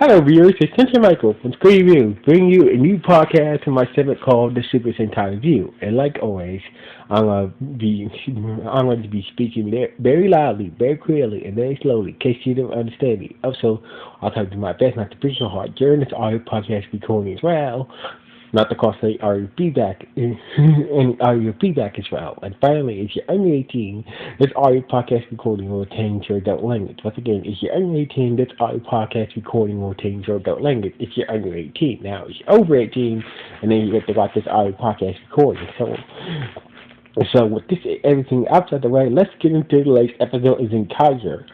Hello, viewers. It's Sentai Michael from Screen Review, bringing you a new podcast in my segment called The Super Sentai Review. And like always, I'm going to be speaking very loudly, very clearly, and very slowly, in case you don't understand me. Also, I'll try to do my best not to preach so hard during this audio podcast recording as well. Not to cause any audio feedback and audio feedback as well. And finally, if you're under 18, this audio podcast recording will change your adult language. Once again, if you're under 18, this audio podcast recording will change your adult language if you're under 18. Now, if you're over 18, and then you get to watch this audio podcast recording. So with this everything outside the way, let's get into the latest episode of Zenkaiger.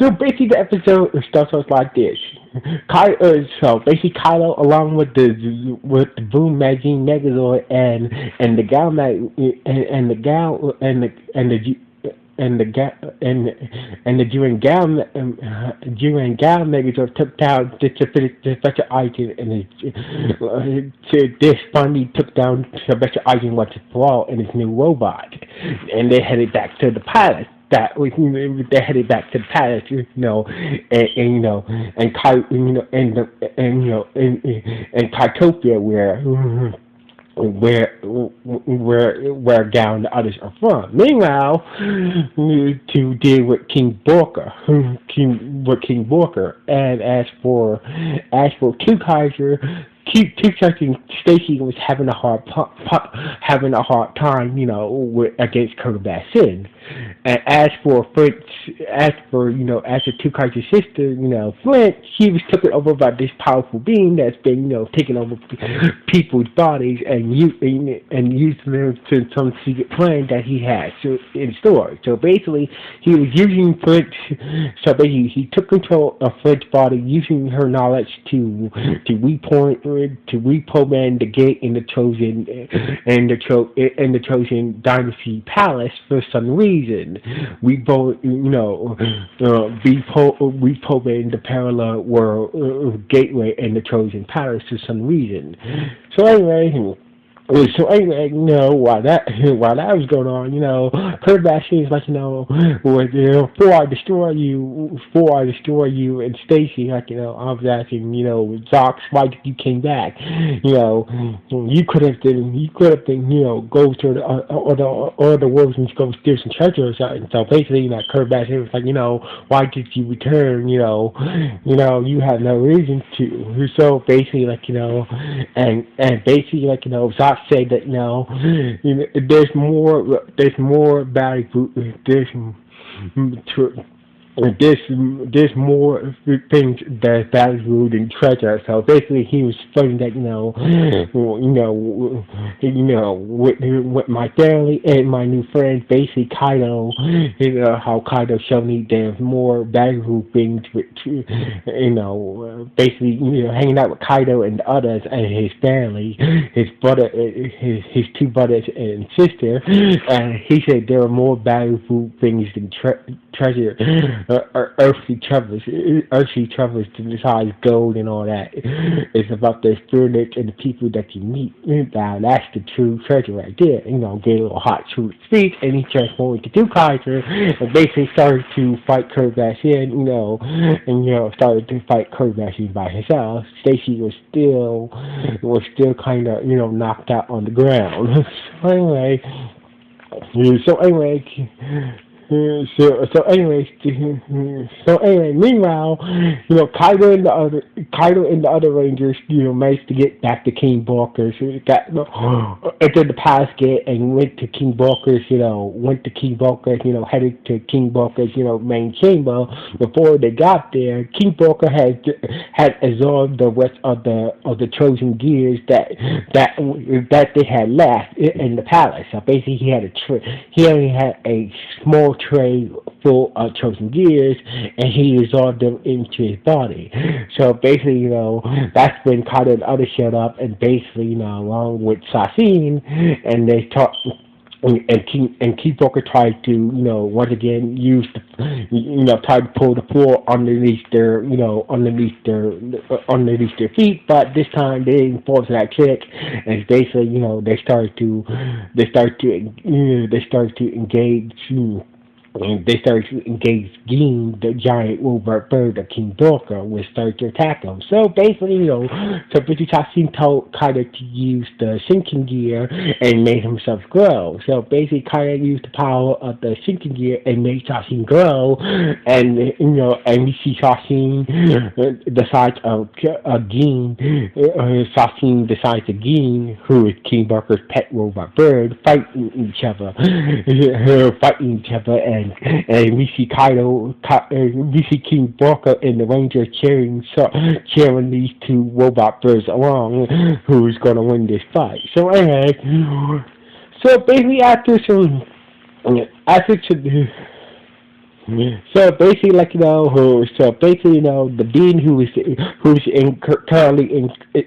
So basically the episode starts off like this. Kylo, along with the Boom Magazine Megazord and the Gal and the Gal and the Duran Gal Megazord took down the special item, and this finally took down the special item was Brawl and his new robot, and they headed back to the palace. They headed back to the palace, and Kytopia, where Gal and the others are from. Meanwhile, to deal with King Borka, and as for Kikai, and Stacy was having a hard time, against Kurt's sin. And as for Tukai's sister, Flint, she was taken over by this powerful being that's been, taking over people's bodies and using them to some secret plan that he has in store. So basically, he was using Flint. So basically, he took control of Flint's body, using her knowledge to reprogram the gate in the chosen dynasty palace for some reason. We both, reprogram the parallel world gateway in the chosen palace for some reason. So anyway, while that was going on, Kurt Bastion is like, before I destroy you, and Stacy, I was asking, Zox, why did you came back? You could have been, go to the wolves and go steal some treasure or something. So basically, Kurt Bastion was like, why did you return? You have no reason to. So basically, and basically, Zox say that there's more value, there's more things that's valuable than treasure. So basically, he was saying that with my family and my new friends, basically Kaido, how Kaido showed me there's more valuable things with, basically hanging out with Kaido and the others and his family, his brother, his two brothers and sister, and he said there are more valuable things than treasure. Earthly troubles besides gold and all that. It's about the experience and the people that you meet. Now that's the true treasure right there. Get a little hot to speak, and he transformed into Kaiser and basically started to fight Kurt Bastion, and started to fight Kurt Bastion by himself. Stacy was still kind of knocked out on the ground. Meanwhile, Kaido and the other Rangers, managed to get back to King Borka's. Entered the palace gate and went to King Borka's. Headed to King Borka's, main chamber. Before they got there, King Borka had absorbed the rest of the chosen gears that they had left in the palace. So basically, he only had a small tray full of chosen gears, and he absorbed them into his body. So basically, that's when Kaido and others showed up, and basically, along with Sassin, and they talked. And King Booker tried to, once again tried to pull the floor underneath their feet, but this time they didn't fall to that trick, and basically, they started to engage. and they start to engage Ging, the giant robot bird of King Dorka, which started to attack him. So basically, so basically Tassin told Kaido to use the Shinken gear and made himself grow. So basically Kaido used the power of the Shinken gear and made Tassin grow, and and we see Tassin the size of Ging, Tassin the size of Ging, who is King Dorka's pet robot bird, fighting each other, fighting each other, and we see we see King Walker and the Rangers cheering these two robot birds along, who's gonna win this fight. So anyway, so basically after so basically, the being currently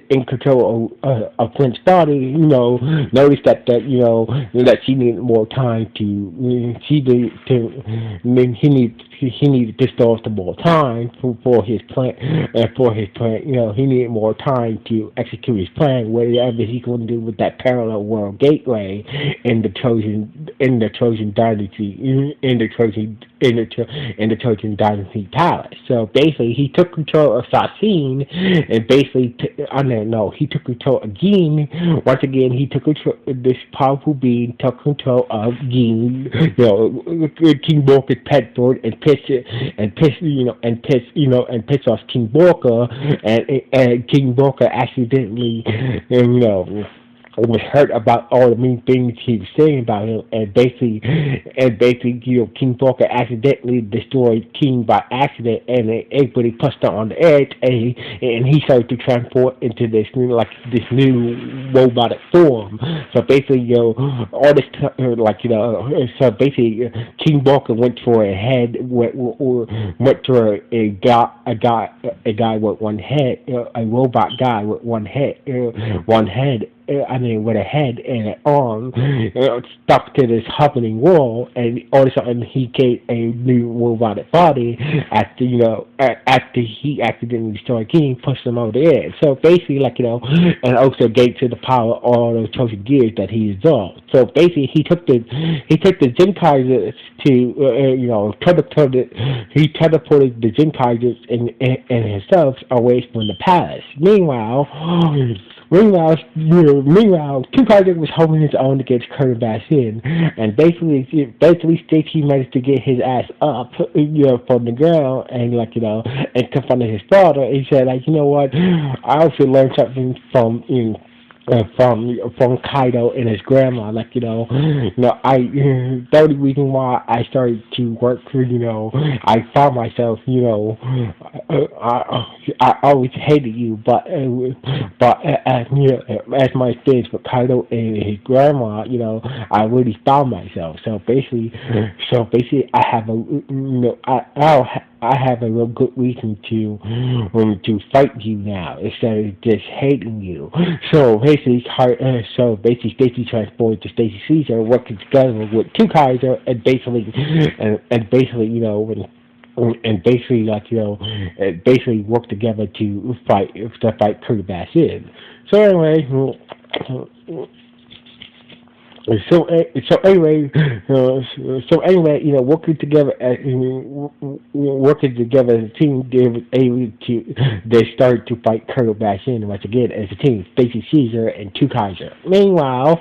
in control of Flint's body, noticed that she needed more time he needed to store some more time for his plan. He needed more time to execute his plan. Whatever he's going to do with that parallel world gateway in the Trojan dynasty, in the Trojan dynasty palace. So basically, he took control of Sassin, and basically, he took control of Gin. Once again, he took control. This powerful being took control of Gin, King Walker's pet bird, and pissed off King Walker, and King Walker accidentally, was hurt about all the mean things he was saying about him, and basically, King Walker accidentally destroyed King by accident, and everybody pushed him on the edge, and he started to transport into this new robotic form. So basically, all this, so basically, King Walker went for a head, went for a guy with one head, a robot guy with one head, with a head and an arm stuck to this hovering wall, and all of a sudden he gave a new robotic body after he accidentally destroyed King, pushed him over the edge. So basically, and also gave to the power all those chosen gears that he dissolved. So basically, he took the Zenkaiger he teleported the Zenkaiger and himself away from the palace. Meanwhile, Kikai was holding his own against Curtis Bassin, and basically Stacy managed to get his ass up, from the ground, and confronted his father. He said, you know what? I also learned something from Kaido and his grandma. The only reason why I started to work, I found myself, I always hated you, but as my experience with Kaido and his grandma, I really found myself. So basically, I have I have a real good reason to fight you now instead of just hating you. So basically, Stacy transported to Stacy Caesar, working together with Kaiser, and basically, work together to fight Curtis Bassin. So anyway. So anyway, working together as a team, they started to fight Colonel Bashin once again as a team, Stacy Caesar and Two Kaiser. Meanwhile,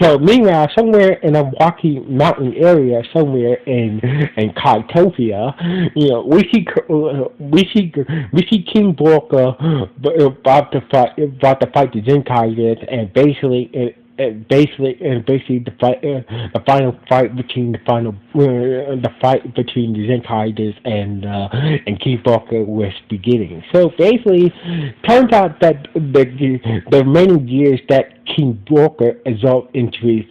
somewhere in a rocky mountain area, somewhere in Kaitopia, we see King Borka about to fight the Zenkaiger, and basically the final fight between the Zenkaiges and King Walker was beginning. So basically, turns out that the many years that King Walker absorbed into his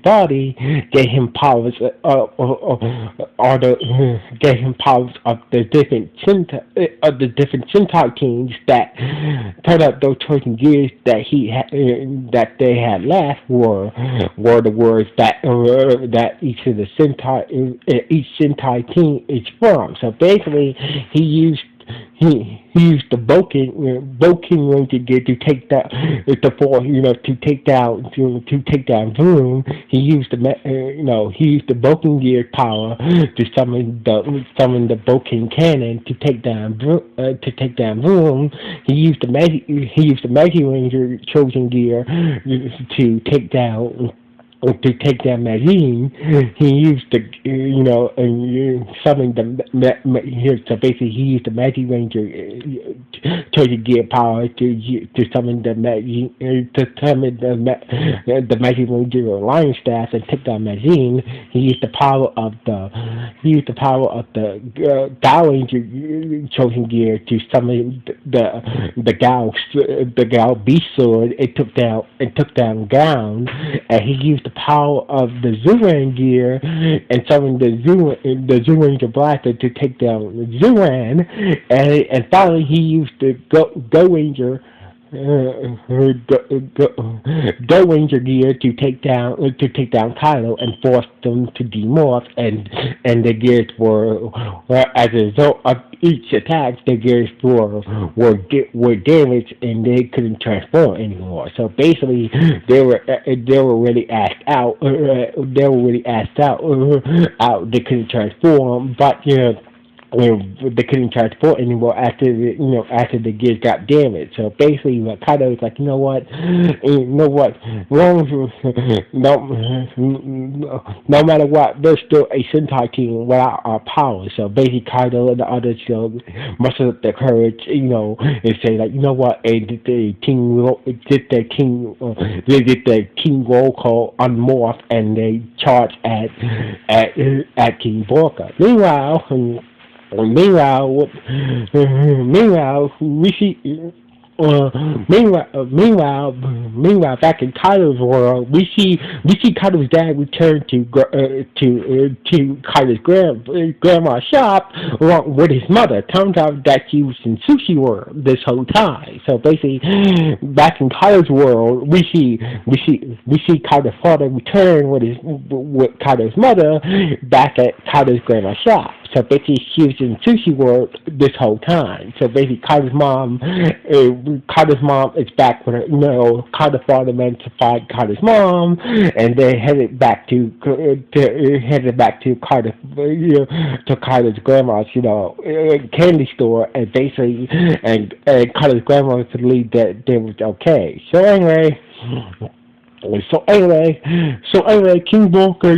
body gave him powers of the different Sentai teams that turned out those chosen gears that they had left were the words that each Sentai team is from. So basically, he he used the Boking Ranger gear to take that the force, to take down Vroom. He used he used the Boking gear power to summon the Boking cannon to take down Vroom. He used the Magic Ranger chosen gear to take down Magazine. He used the summoning here. So basically, he used the Magic Ranger chosen gear power to summon the Magic Ranger Lion Staff and take down Magazine. He used the power of the Gal Ranger chosen gear to summon the Gal Beast Sword. It took down Gown, and he used the power of the Zuran gear and summoned the Zoo Ranger Blaster to take down Zuran, and finally he used the Go Ranger Go Ranger gear to take down Kylo and force them to demorph, and the gears as a result of each attack, the gears were damaged and they couldn't transform anymore. So basically, they were really asked out. They couldn't transform, but they couldn't transport anymore after the gears got damaged. So basically, Kaido was like, no matter what, there's still a Sentai team without our power. So basically, Kaido and the others mustered up their courage, and say like, and they did the team roll call on Morph, and they charged at King Borka. Meanwhile, we see. Meanwhile, back in Kaido's world, we see Kaido's dad return to Kaido's grandma's shop along with his mother. Turns out that she was in Sushi World this whole time. So basically, back in Kaido's world, we see Kaido's father return with Kaido's mother back at Kaido's grandma's shop. So basically, she was in Sushi World this whole time. So basically, Kaido's mom is back with her. Kaido's father managed to find Kaido's mom, and they headed back to Kaido's grandma's candy store, and basically, and Kaido's grandma believed that they was okay. So anyway, King Walker,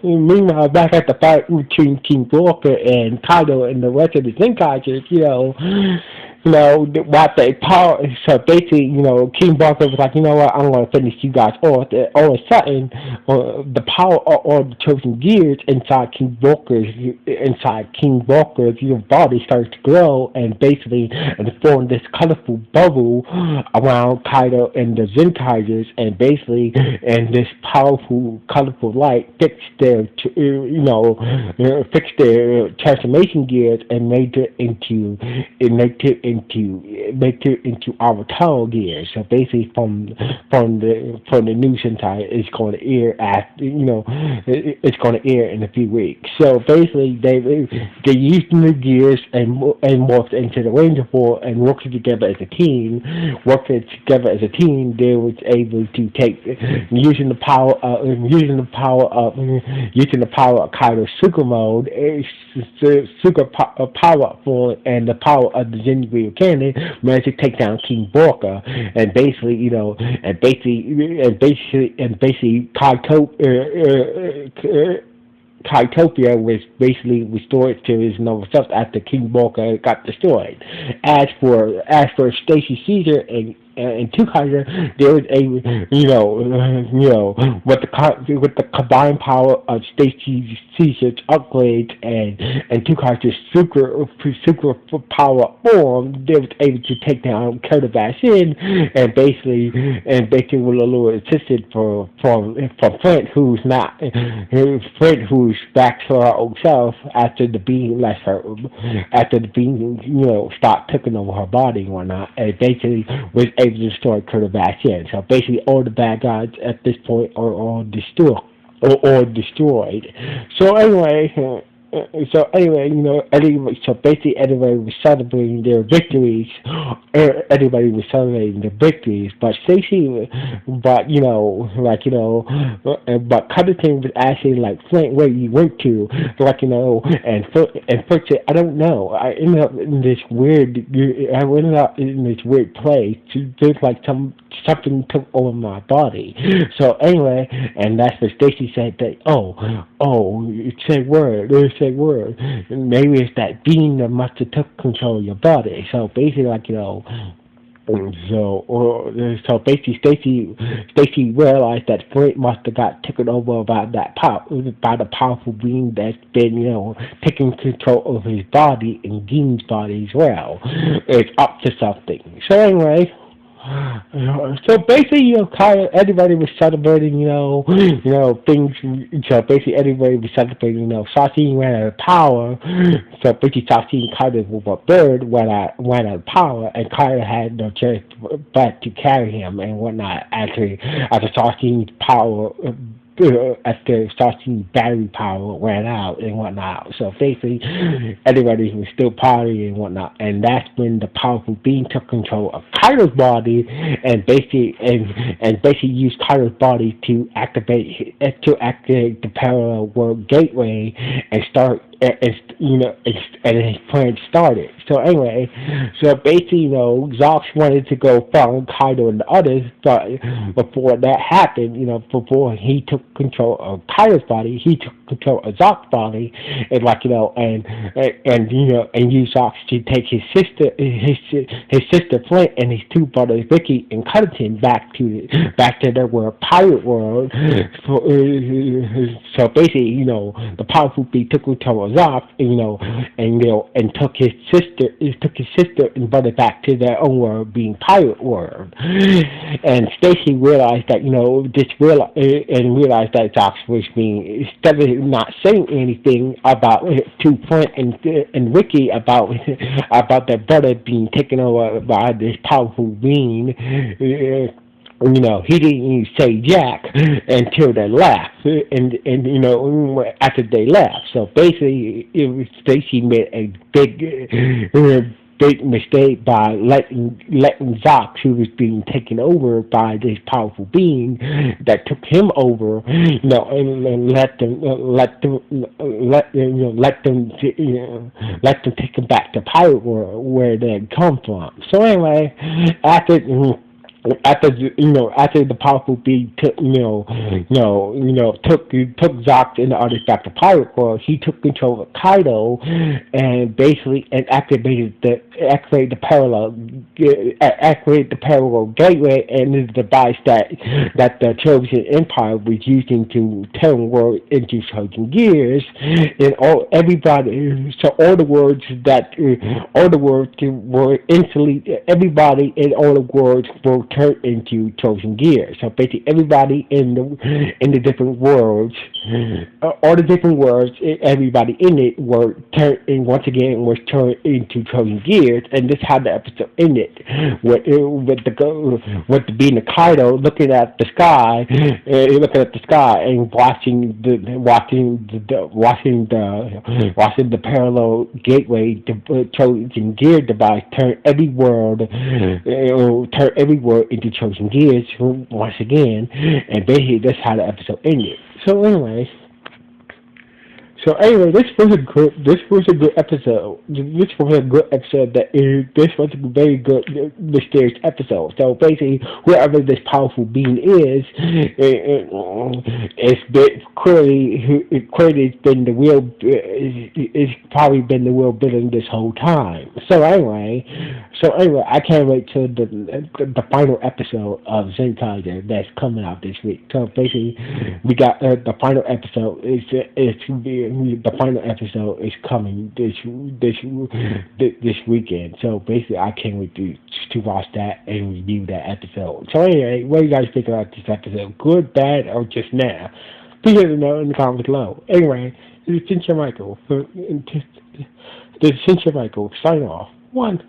meanwhile, back at the fight between King Walker and Kaido and the rest of the Zenkaigers, what they power. So basically, King Barker was like, I'm going to finish you guys off. All of a sudden, the power of all the chosen gears inside King Walker's body starts to grow, and basically, and form this colorful bubble around Kaido and the Zenkaigers, and basically, and this powerful, colorful light fixed their transformation gears and made it into Avatar gear. So basically, from the new Sentai, it's going to air it's going to air in a few weeks. So basically, they used the gears and morphed into the Ranger Force and working together as a team. They was able to take using the power of Kaido's Super Mode, Super Power Form, and the power of the Zenyu Cannon, managed to take down King Borka, and basically Kaitopia was basically restored to his normal self after King Borka got destroyed. As for Stacy Caesar and Tukaiser, there was with the combined power of Stacy Caesar's upgrades and Tukaiser's super power form, they was able to take down Kota Bashin, and basically with a little assistance from Flint, who's back to her old self after the being stopped taking over her body and whatnot, and basically was able to destroy Kota Bashin. So basically, all the bad guys at this point are all destroyed. So anyway, So anyway, anyway, so basically everybody was celebrating their victories. Everybody was celebrating their victories, but Stacy, but but Covington was asking like, Flint, where you went to, like and Flint said, I don't know. I ended up in this weird, I ended up in this weird place. There's like something took over my body. So anyway, and that's what Stacy said that, it said word. Maybe it's that being that must have took control of your body. So basically, so basically, Stacy realized that Flint must have got taken over by by the powerful being that's been, taking control of his body and Dean's body as well. It's up to something. So anyway. So basically, kind of everybody was celebrating, things. So basically, everybody was celebrating, Sashimi ran out of power. So basically, Sashimi kind of was a bird went out of power, and kind of had no choice but to carry him and whatnot. Actually, after Sashimi's power. After starting battery power ran out and whatnot. So basically, everybody was still partying and whatnot, and that's when the powerful being took control of Kaido's body and basically used Kaido's body to activate the parallel world gateway and start and his plan started. So anyway, so basically, Zox wanted to go find Kaido and the others, but before that happened, before he took control of Kaido's body, he took control of Zox's body, and and used Zox to take his sister Flint and his two brothers Vicky and Cuttington back to their world, pirate world. So basically, the powerful being took control of Zox, and took his sister and brother back to their own world, being pirate world. And Stacy realized that realized that Zox was being, instead of not saying anything about to Flint and Ricky about their brother being taken over by this powerful being. He didn't even say Jack until they left, and after they left. So basically, Stacy made a big mistake by letting Zox, who was being taken over by this powerful being that took him over, and let them take him back to pirate world where they had come from. So anyway, after the powerful being took Zox and the others back to pirate world, he took control of Kaido and basically activated the parallel gateway and the device that the Chosen Empire was using to turn world into Chosen gears, and all the words were instantly, everybody in all the words were turned into chosen gears. So basically, everybody in the different worlds, all the different worlds, everybody in it were turned, and once again was turned into chosen gears. And this is how the episode ended, with the being of Kaido looking at the sky, and watching the parallel gateway, the chosen gear device turn every world into chosen gears once again, and basically that's how the episode ended. So anyway, this was a good episode. This was a good episode. This was a very good mysterious episode. So basically, whoever this powerful being is, it's been clearly been the real. It's probably been the real villain this whole time. So anyway, I can't wait till the final episode of Zenkaiger that's coming out this week. So basically, we got the final episode the final episode is coming this weekend. So basically, I can't wait to watch that and review that episode. So anyway, what do you guys think about this episode? Good, bad, or just nah? Please let me know in the comments below. Anyway, this is Sentai Michael. Sign off. 1.